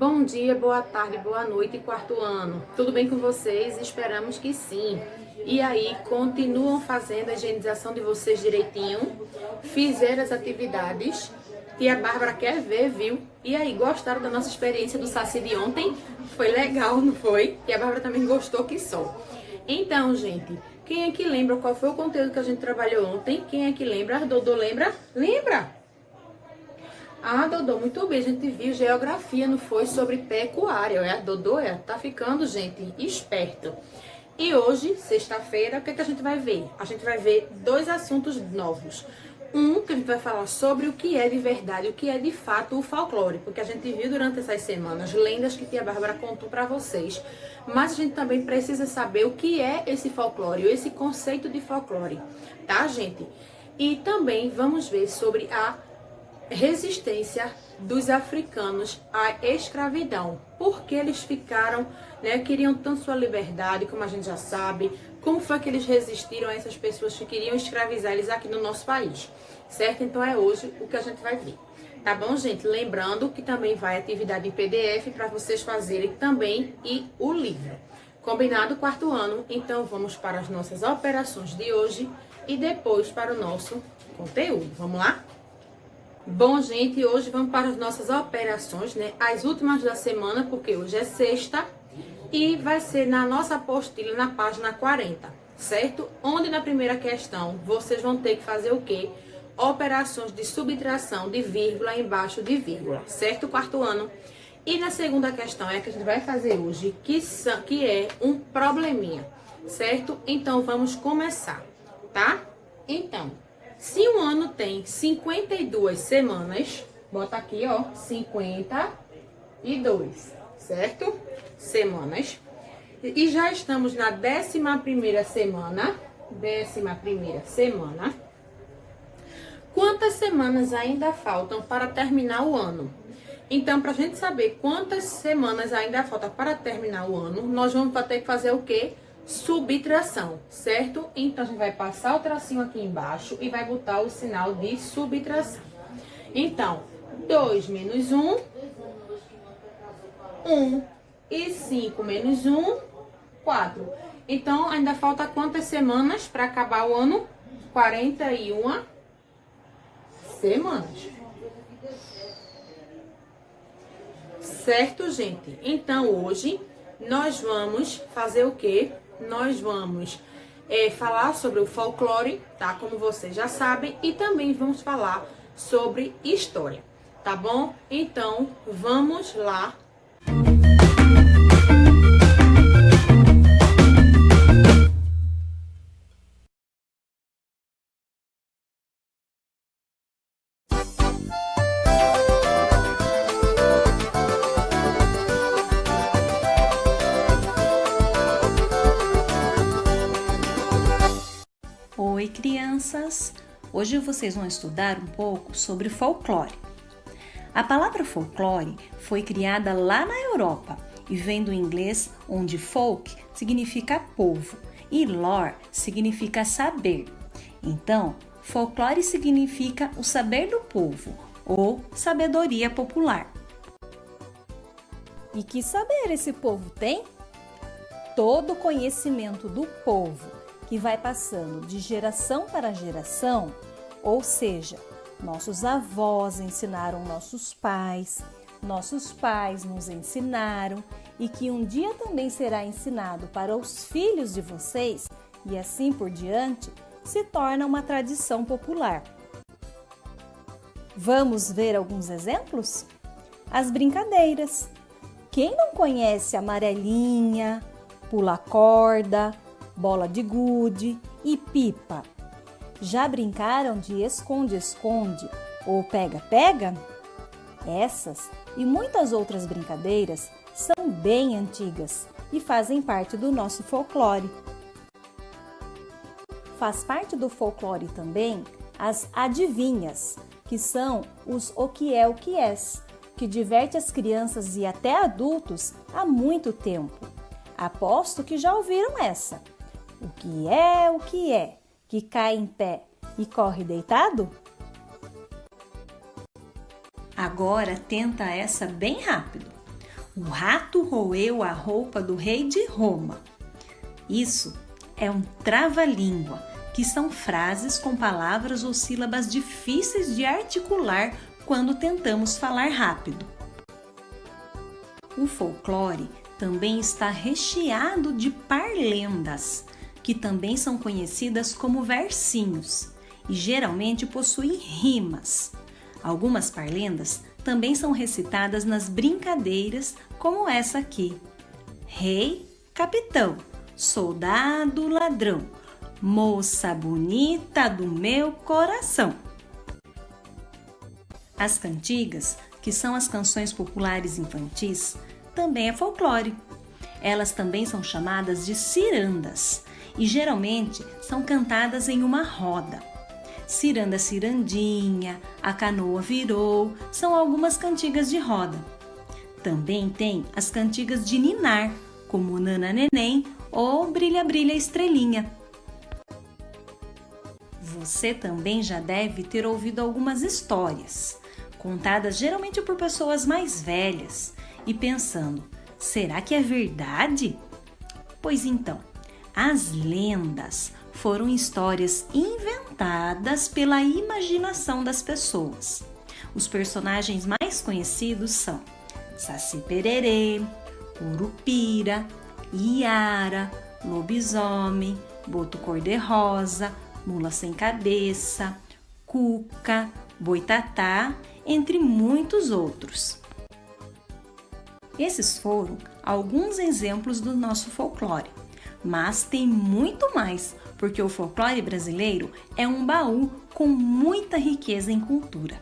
Bom dia, boa tarde, boa noite, quarto ano. Tudo bem com vocês? Esperamos que sim. E aí, continuam fazendo a higienização de vocês direitinho? Fizeram as atividades? Tia Bárbara quer ver, viu? E aí, gostaram da nossa experiência do Saci de ontem? Foi legal, não foi? E a Bárbara também gostou que só. Então, gente, quem é que lembra qual foi o conteúdo que a gente trabalhou ontem? Quem é que lembra? Dodô lembra? Lembra? Ah, Dodô, muito bem. A gente viu geografia, não foi? Sobre pecuária. A Dodô tá ficando, gente, esperto. E hoje, sexta-feira, o que a gente vai ver? A gente vai ver dois assuntos novos. Um, que a gente vai falar sobre o que é de verdade, o que é de fato o folclore. Porque a gente viu durante essas semanas lendas que tia Bárbara contou para vocês. Mas a gente também precisa saber o que é esse folclore, esse conceito de folclore. Tá, gente? E também vamos ver sobre a resistência dos africanos à escravidão. Porque eles ficaram, queriam tanto sua liberdade, como a gente já sabe. Como foi que eles resistiram a essas pessoas que queriam escravizar eles aqui no nosso país, certo? Então é hoje o que a gente vai ver. Tá bom, gente? Lembrando que também vai atividade em PDF para vocês fazerem também e o livro. Combinado, quarto ano? Então vamos para as nossas operações de hoje e depois para o nosso conteúdo. Vamos lá? Bom, gente, hoje vamos para as nossas operações, as últimas da semana, porque hoje é sexta e vai ser na nossa apostila na página 40, certo? Onde na primeira questão vocês vão ter que fazer o quê? Operações de subtração de vírgula embaixo de vírgula, certo? Quarto ano. E na segunda questão é a que a gente vai fazer hoje, que é um probleminha, certo? Então vamos começar, tá? Então, se um ano tem 52 semanas, bota aqui, ó, 52, certo? Semanas. E já estamos na 11ª semana. 11ª semana. Quantas semanas ainda faltam para terminar o ano? Então, para a gente saber quantas semanas ainda faltam para terminar o ano, nós vamos ter que fazer o quê? Subtração, certo? Então, a gente vai passar o tracinho aqui embaixo e vai botar o sinal de subtração. Então, 2 menos 1, 1 e 5 menos 1, 4. Então, ainda falta quantas semanas para acabar o ano? 41 semanas. Certo, gente? Então, hoje, nós vamos fazer o quê? Nós vamos falar sobre o folclore, tá? Como vocês já sabem. E também vamos falar sobre história, tá bom? Então, vamos lá. Oi, crianças! Hoje vocês vão estudar um pouco sobre folclore. A palavra folclore foi criada lá na Europa e vem do inglês, onde folk significa povo e lore significa saber. Então, folclore significa o saber do povo ou sabedoria popular. E que saber esse povo tem? Todo o conhecimento do povo que vai passando de geração para geração, ou seja, nossos avós ensinaram nossos pais nos ensinaram e que um dia também será ensinado para os filhos de vocês e assim por diante, se torna uma tradição popular. Vamos ver alguns exemplos? As brincadeiras. Quem não conhece amarelinha, pula-corda, bola de gude e pipa? Já brincaram de esconde-esconde ou pega-pega? Essas e muitas outras brincadeiras são bem antigas e fazem parte do nosso folclore. Faz parte do folclore também as adivinhas, que são os o que é o que és, que diverte as crianças e até adultos há muito tempo. Aposto que já ouviram essa. O que é, que cai em pé e corre deitado? Agora tenta essa bem rápido. O rato roeu a roupa do rei de Roma. Isso é um trava-língua, que são frases com palavras ou sílabas difíceis de articular quando tentamos falar rápido. O folclore também está recheado de parlendas, que também são conhecidas como versinhos e geralmente possuem rimas. Algumas parlendas também são recitadas nas brincadeiras, como essa aqui. Rei, capitão, soldado, ladrão, moça bonita do meu coração. As cantigas, que são as canções populares infantis, também é folclore. Elas também são chamadas de cirandas e geralmente são cantadas em uma roda. Ciranda, cirandinha, a canoa virou, são algumas cantigas de roda. Também tem as cantigas de ninar, como Nana Neném ou Brilha Brilha Estrelinha. Você também já deve ter ouvido algumas histórias, contadas geralmente por pessoas mais velhas, e pensando, será que é verdade? Pois então, as lendas foram histórias inventadas pela imaginação das pessoas. Os personagens mais conhecidos são Saci Pererê, Curupira, Iara, Lobisomem, Boto Cor-de-Rosa, Mula Sem Cabeça, Cuca, Boitatá, entre muitos outros. Esses foram alguns exemplos do nosso folclore, mas tem muito mais, porque o folclore brasileiro é um baú com muita riqueza em cultura.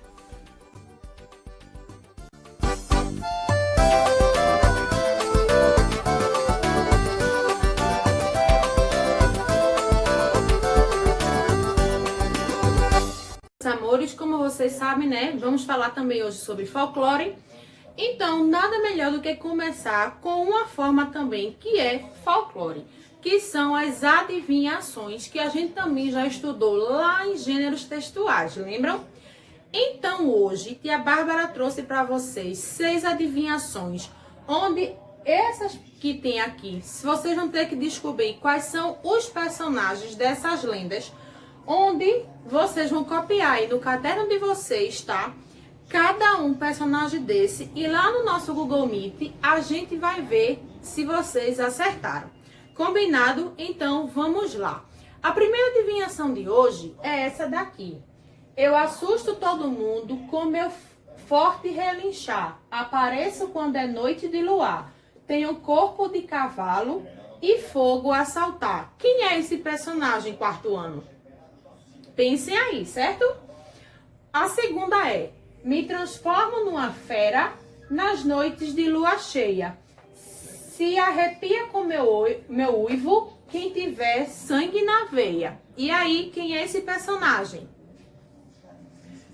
Amores, como vocês sabem, né? Vamos falar também hoje sobre folclore. Então, nada melhor do que começar com uma forma também que é folclore, que são as adivinhações, que a gente também já estudou lá em gêneros textuais, lembram? Então, hoje, tia Bárbara trouxe para vocês 6 adivinhações, onde essas que tem aqui, vocês vão ter que descobrir quais são os personagens dessas lendas, onde vocês vão copiar aí no caderno de vocês, tá? Cada um personagem desse, e lá no nosso Google Meet a gente vai ver se vocês acertaram. Combinado? Então vamos lá. A primeira adivinhação de hoje é essa daqui. Eu assusto todo mundo com meu forte relinchar. Apareço quando é noite de luar. Tenho corpo de cavalo e fogo a saltar. Quem é esse personagem, quarto ano? Pensem aí, certo? A segunda é: me transformo numa fera nas noites de lua cheia. Se arrepia com meu uivo quem tiver sangue na veia. E aí, quem é esse personagem?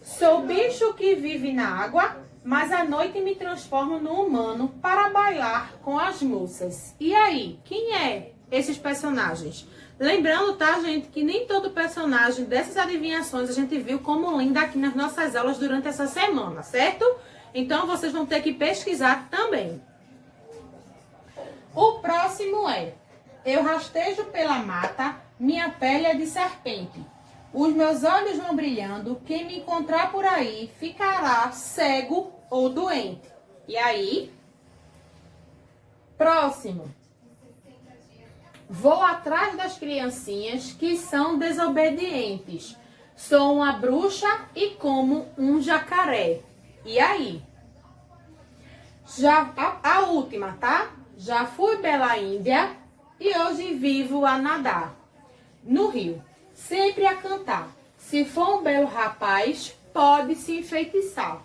Sou bicho que vive na água, mas à noite me transformo no humano para bailar com as moças. E aí, quem é esses personagens? Lembrando, tá, gente, que nem todo personagem dessas adivinhações a gente viu como lenda aqui nas nossas aulas durante essa semana, certo? Então, vocês vão ter que pesquisar também. O próximo é: eu rastejo pela mata, minha pele é de serpente. Os meus olhos vão brilhando, quem me encontrar por aí ficará cego ou doente. E aí? Próximo. Vou atrás das criancinhas que são desobedientes. Sou uma bruxa e como um jacaré. E aí? Já a última, tá? Já fui pela Índia e hoje vivo a nadar no rio, sempre a cantar. Se for um belo rapaz, pode se enfeitiçar.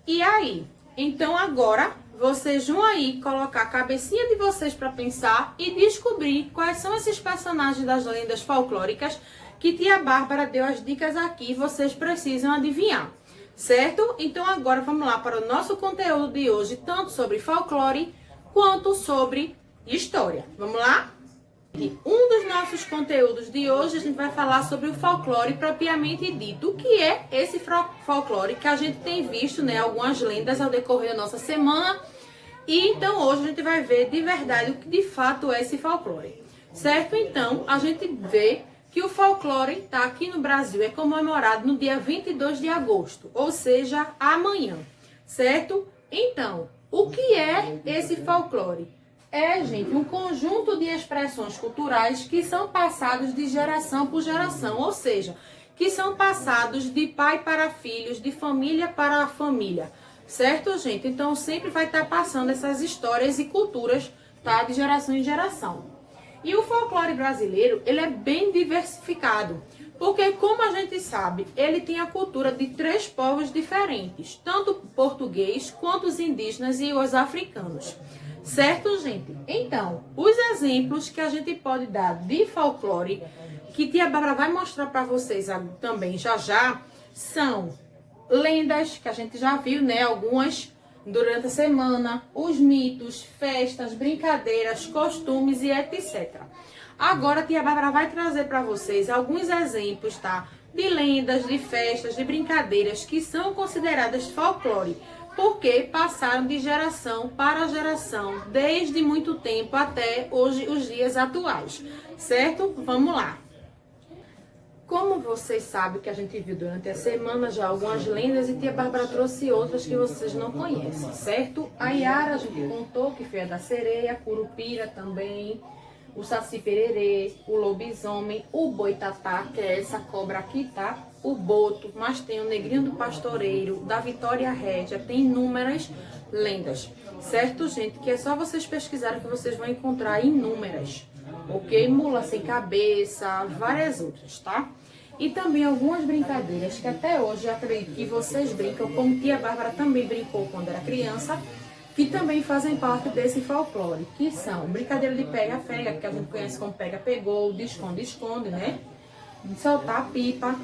E aí? Então agora vocês vão aí colocar a cabecinha de vocês para pensar e descobrir quais são esses personagens das lendas folclóricas que tia Bárbara deu as dicas aqui, vocês precisam adivinhar, certo? Então agora vamos lá para o nosso conteúdo de hoje, tanto sobre folclore quanto sobre história. Vamos lá? Um dos nossos conteúdos de hoje a gente vai falar sobre o folclore propriamente dito. O que é esse folclore que a gente tem visto, né, algumas lendas ao decorrer da nossa semana, E então hoje a gente vai ver de verdade o que de fato é esse folclore, certo? Então a gente vê que o folclore está aqui no Brasil, é comemorado no dia 22 de agosto, ou seja, amanhã, certo? Então, o que é esse folclore? É, gente, um conjunto de expressões culturais que são passados de geração por geração, ou seja, que são passados de pai para filhos, de família para família, certo, gente? Então, sempre vai estar passando essas histórias e culturas, tá, de geração em geração. E o folclore brasileiro, ele é bem diversificado, porque, como a gente sabe, ele tem a cultura de 3 povos diferentes, tanto o português quanto os indígenas e os africanos. Certo, gente? Então, os exemplos que a gente pode dar de folclore, que tia Bárbara vai mostrar para vocês também já já, são lendas, que a gente já viu, né? Algumas durante a semana, os mitos, festas, brincadeiras, costumes e etc. Agora, a tia Bárbara vai trazer para vocês alguns exemplos, tá? De lendas, de festas, de brincadeiras que são consideradas folclore, porque passaram de geração para geração, desde muito tempo até hoje, os dias atuais, certo? Vamos lá. Como vocês sabem que a gente viu durante a semana já algumas lendas e tia Bárbara trouxe outras que vocês não conhecem, certo? A Yara a gente contou que foi a da sereia, a curupira também, o saci pererê, o lobisomem, o boitatá, que é essa cobra aqui, tá? O boto, mas tem o negrinho do pastoreiro, da Vitória Régia, tem inúmeras lendas, certo, gente? Que é só vocês pesquisarem que vocês vão encontrar inúmeras, ok? Mula sem cabeça, várias outras, tá? E também algumas brincadeiras que até hoje eu acredito que vocês brincam, como tia Bárbara também brincou quando era criança, que também fazem parte desse folclore, que são brincadeira de pega-pega, que a gente conhece como pega-pegou, de esconde-esconde, né? De soltar a pipa,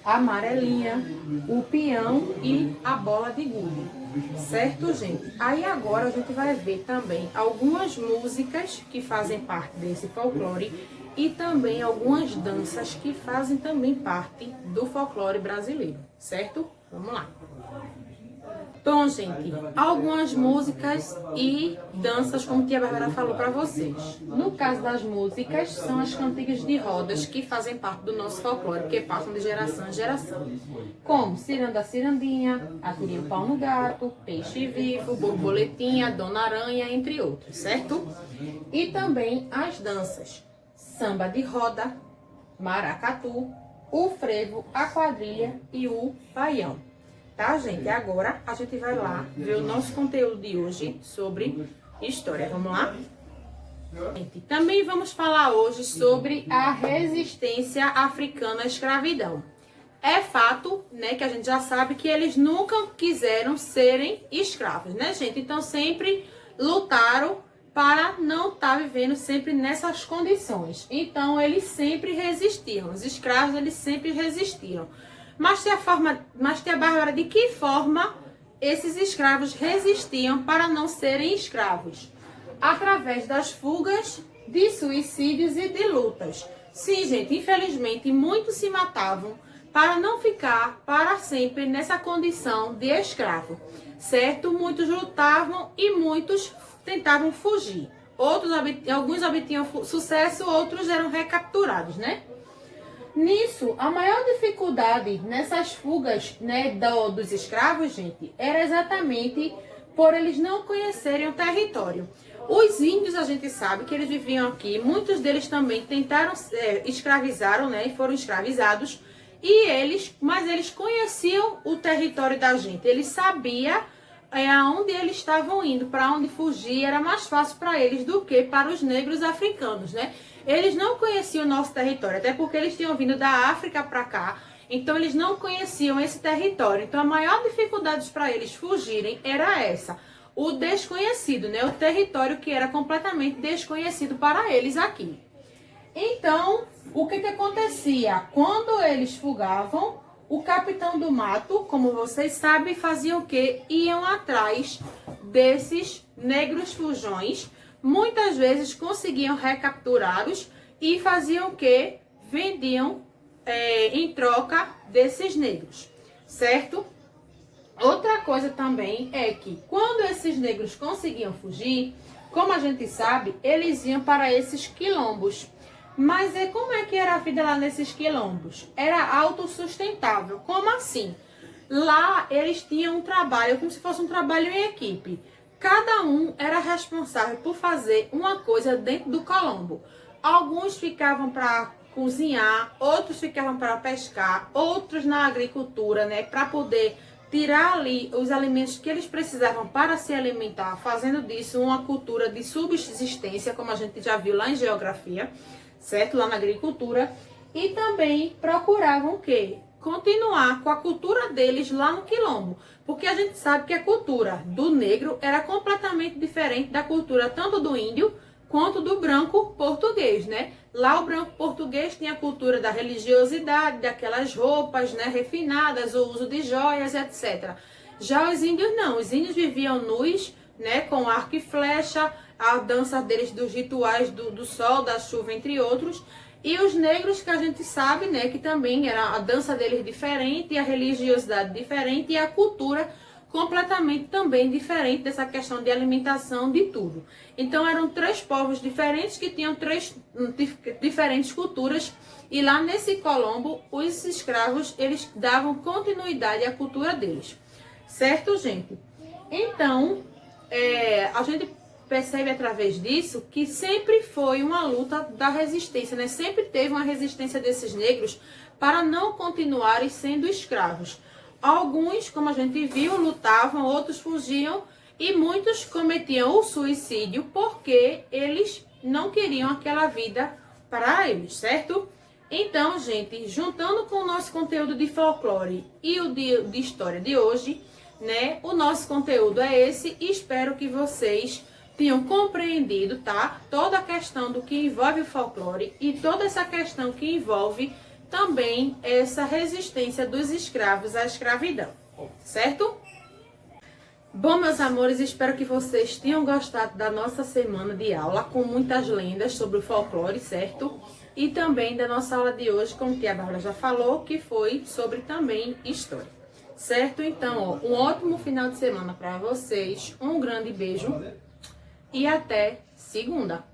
a amarelinha, o peão e a bola de gude, certo, gente? Aí agora a gente vai ver também algumas músicas que fazem parte desse folclore e também algumas danças que fazem também parte do folclore brasileiro, certo? Vamos lá. Bom, gente, algumas músicas e danças, como tia Bárbara falou para vocês. No caso das músicas, são as cantigas de rodas que fazem parte do nosso folclore, que passam de geração em geração. Como Ciranda Cirandinha, Atirinha o Pau no Gato, Peixe Vivo, Borboletinha, Dona Aranha, entre outros, certo? E também as danças. Samba de roda, maracatu, o frevo, a quadrilha e o baião. Tá, gente? Agora a gente vai lá ver o nosso conteúdo de hoje sobre história. Vamos lá? Gente, também vamos falar hoje sobre a resistência africana à escravidão. É fato, né, que a gente já sabe que eles nunca quiseram serem escravos, né, gente? Então sempre lutaram para não estar vivendo sempre nessas condições. Então eles sempre resistiram. Os escravos, eles sempre resistiram. Mas tia Bárbara, de que forma esses escravos resistiam para não serem escravos? Através das fugas, de suicídios e de lutas. Sim, gente, infelizmente, muitos se matavam para não ficar para sempre nessa condição de escravo, certo? Muitos lutavam e muitos tentavam fugir. Alguns obtinham sucesso, outros eram recapturados, né? Nisso, a maior dificuldade nessas fugas, né, dos escravos, gente, era exatamente por eles não conhecerem o território. Os índios, a gente sabe que eles viviam aqui, muitos deles também tentaram, escravizaram, né, e foram escravizados, mas eles conheciam o território da gente, eles sabiam aonde eles estavam indo, para onde fugir, era mais fácil para eles do que para os negros africanos, né? Eles não conheciam o nosso território, até porque eles tinham vindo da África para cá, então eles não conheciam esse território. Então a maior dificuldade para eles fugirem era essa, o desconhecido, né? O território que era completamente desconhecido para eles aqui. Então, o que acontecia? Quando eles fugavam, o capitão do mato, como vocês sabem, fazia o quê? Iam atrás desses negros fujões. Muitas vezes conseguiam recapturá-los e faziam o quê? Vendiam em troca desses negros, certo? Outra coisa também é que quando esses negros conseguiam fugir, como a gente sabe, eles iam para esses quilombos. Mas como é que era a vida lá nesses quilombos? Era autossustentável. Como assim? Lá eles tinham um trabalho, como se fosse um trabalho em equipe. Cada um era responsável por fazer uma coisa dentro do quilombo. Alguns ficavam para cozinhar, outros ficavam para pescar, outros na agricultura, né, para poder tirar ali os alimentos que eles precisavam para se alimentar, fazendo disso uma cultura de subsistência, como a gente já viu lá em geografia, certo? Lá na agricultura. E também procuravam o quê? Continuar com a cultura deles lá no quilombo. Porque a gente sabe que a cultura do negro era completamente diferente da cultura tanto do índio quanto do branco português, né? Lá o branco português tinha a cultura da religiosidade, daquelas roupas, né, refinadas, o uso de joias, etc. Já os índios não, os índios viviam nus, né, com arco e flecha, a dança deles dos rituais do sol, da chuva, entre outros. E os negros que a gente sabe, né, que também era a dança deles diferente, a religiosidade diferente e a cultura completamente também diferente dessa questão de alimentação, de tudo. Então eram três povos diferentes que tinham três diferentes culturas e lá nesse quilombo os escravos eles davam continuidade à cultura deles, certo, gente? Então a gente percebe através disso que sempre foi uma luta da resistência, né? Sempre teve uma resistência desses negros para não continuarem sendo escravos. Alguns, como a gente viu, lutavam, outros fugiam e muitos cometiam o suicídio porque eles não queriam aquela vida para eles, certo? Então, gente, juntando com o nosso conteúdo de folclore e o de história de hoje, né? O nosso conteúdo é esse e espero que vocês tenham compreendido, tá? Toda a questão do que envolve o folclore e toda essa questão que envolve também essa resistência dos escravos à escravidão, certo? Bom, meus amores, espero que vocês tenham gostado da nossa semana de aula com muitas lendas sobre o folclore, certo? E também da nossa aula de hoje, como a tia Bárbara já falou, que foi sobre também história, certo? Então, um ótimo final de semana para vocês, um grande beijo e até segunda!